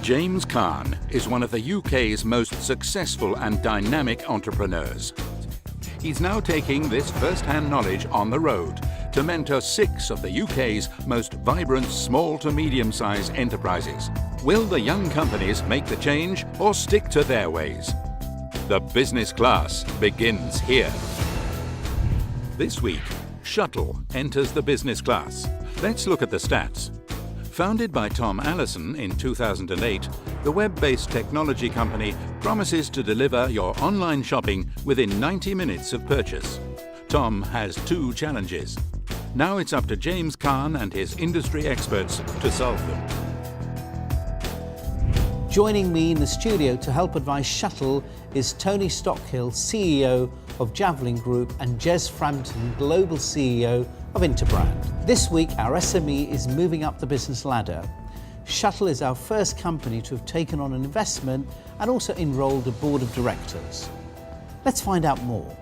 James Khan is one of the UK's most successful and dynamic entrepreneurs. He's now taking this first-hand knowledge on the road to mentor 6 of the UK's most vibrant small to medium-sized enterprises. Will the young companies make the change or stick to their ways? The business class begins here. This week, Shutl enters the business class. Let's look at the stats. Founded by Tom Allason in 2008, the web-based technology company promises to deliver your online shopping within 90 minutes of purchase. Tom has 2 challenges. Now it's up to James Khan and his industry experts to solve them. Joining me in the studio to help advise Shutl is Tony Stockhill, CEO of Javelin Group, and Jez Frampton, Global CEO of Interbrand. This week, our SME is moving up the business ladder. Shutl is our first company to have taken on an investment and also enrolled a board of directors. Let's find out more.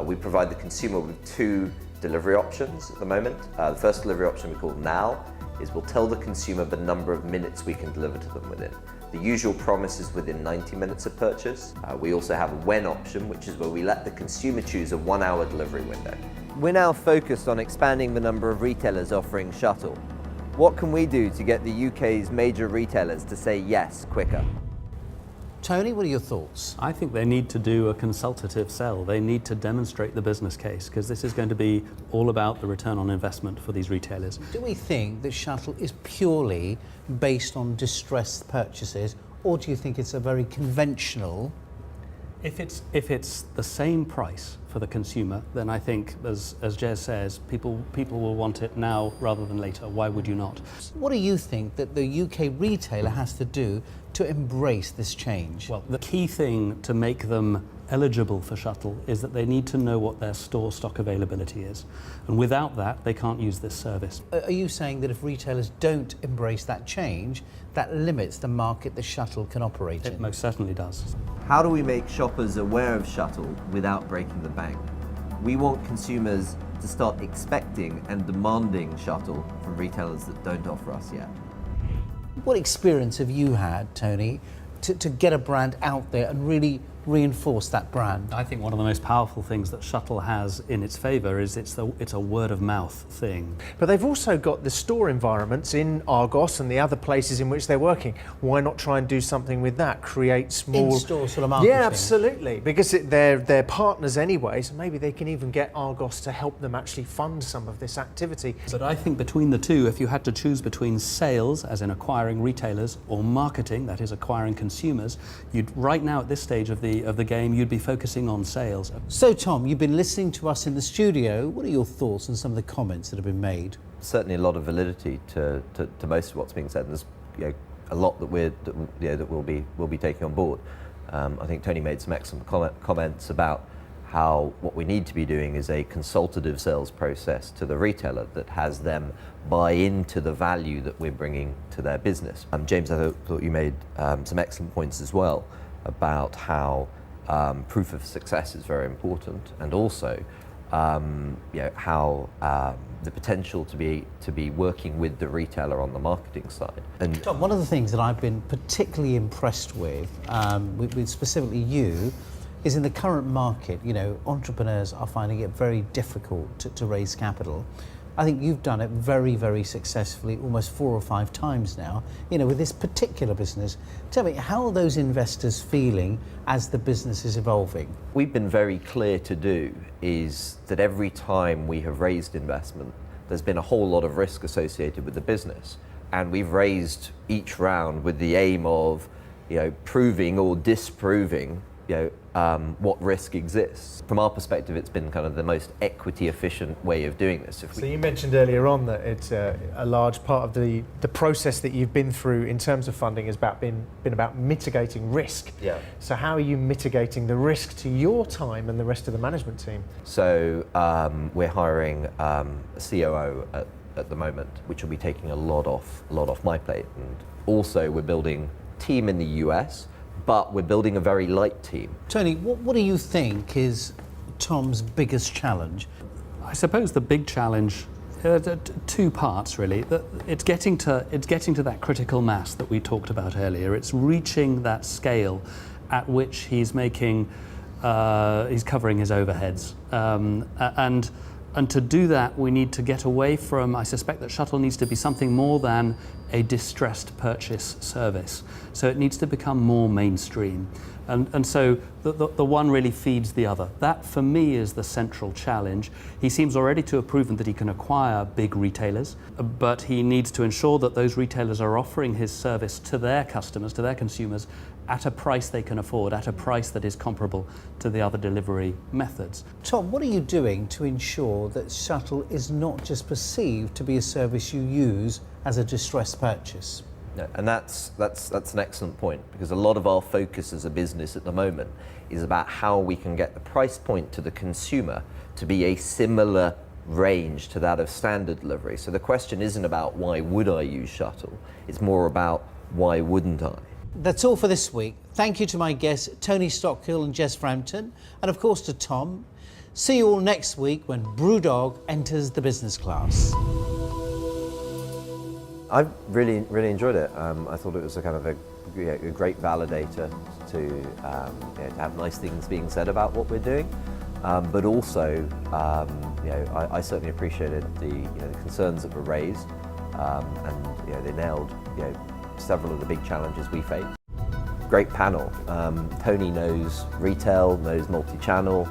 We provide the consumer with 2 delivery options at the moment. The first delivery option we call Now is we'll tell the consumer the number of minutes we can deliver to them within. The usual promise is within 90 minutes of purchase. We also have a When option, which is where we let the consumer choose a 1-hour delivery window. We're now focused on expanding the number of retailers offering Shutl. What can we do to get the UK's major retailers to say yes quicker? Tony, what are your thoughts? I think they need to do a consultative sell. They need to demonstrate the business case, because this is going to be all about the return on investment for these retailers. Do we think that Shutl is purely based on distressed purchases, or do you think it's a very conventional? If it's the same price for the consumer, then I think, as Jez says, people will want it now rather than later. Why would you not? What do you think that the UK retailer has to do to embrace this change? Well, the key thing to make them eligible for Shutl is that they need to know what their store stock availability is. And without that, they can't use this service. Are you saying that if retailers don't embrace that change, that limits the market that Shutl can operate in? It most certainly does. How do we make shoppers aware of Shutl without breaking the bank? We want consumers to start expecting and demanding Shutl from retailers that don't offer us yet. What experience have you had, Tony, to get a brand out there and really reinforce that brand? I think one of the most powerful things that Shutl has in its favour is it's a word of mouth thing. But they've also got the store environments in Argos and the other places in which they're working. Why not try and do something with that? Create small in-store sort of marketing. Yeah, absolutely. Because they're partners anyway, so maybe they can even get Argos to help them actually fund some of this activity. But I think between the two, if you had to choose between sales, as in acquiring retailers, or marketing, that is acquiring consumers, you'd right now at this stage of the game, you'd be focusing on sales. So Tom, you've been listening to us in the studio. What are your thoughts on some of the comments that have been made? Certainly a lot of validity to most of what's being said. There's a lot that we'll be taking on board. I think Tony made some excellent comments about how what we need to be doing is a consultative sales process to the retailer that has them buy into the value that we're bringing to their business. James, I thought you made some excellent points as well about how proof of success is very important, and also how the potential to be working with the retailer on the marketing side. And Tom, one of the things that I've been particularly impressed with specifically you, is in the current market, entrepreneurs are finding it very difficult to raise capital. I think you've done it very, very successfully, almost 4 or 5 times now, with this particular business. Tell me, how are those investors feeling as the business is evolving? we've been very clear to do is that every time we have raised investment, there's been a whole lot of risk associated with the business. And we've raised each round with the aim of, proving or disproving, what risk exists. From our perspective, it's been kind of the most equity efficient way of doing this. So you mentioned earlier on that it's a large part of the process that you've been through in terms of funding has been about mitigating risk. Yeah. So how are you mitigating the risk to your time and the rest of the management team? So we're hiring a COO at the moment, which will be taking a lot off my plate. And also we're building a team in the US, but we're building a very light team. Tony, what do you think is Tom's biggest challenge? I suppose the big challenge Two parts really. It's getting to that critical mass that we talked about earlier. It's reaching that scale at which he's making, he's covering his overheads, and to do that we need to get away from. I suspect that Shutl needs to be something more than a distressed purchase service. So it needs to become more mainstream. And so the one really feeds the other. That, for me, is the central challenge. He seems already to have proven that he can acquire big retailers, but he needs to ensure that those retailers are offering his service to their customers, to their consumers, at a price they can afford, at a price that is comparable to the other delivery methods. Tom, what are you doing to ensure that Shutl is not just perceived to be a service you use as a distressed purchase? No, and that's an excellent point, because a lot of our focus as a business at the moment is about how we can get the price point to the consumer to be a similar range to that of standard delivery. So the question isn't about why would I use Shutl, it's more about why wouldn't I? That's all for this week. Thank you to my guests Tony Stockhill and Jez Frampton, and of course to Tom. See you all next week when Brewdog enters the business class. I've really enjoyed it. I thought it was a kind of a great validator to have nice things being said about what we're doing, but also I certainly appreciated the concerns that were raised, and they nailed several of the big challenges we face. Great panel. Tony knows retail, knows multi-channel.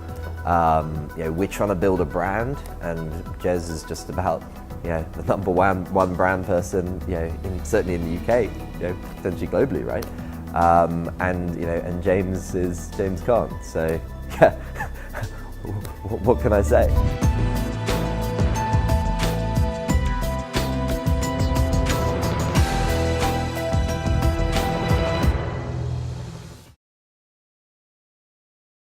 We're trying to build a brand, and Jez is just about the number one brand person, certainly in the UK, potentially globally, right? And James can't. So, what can I say?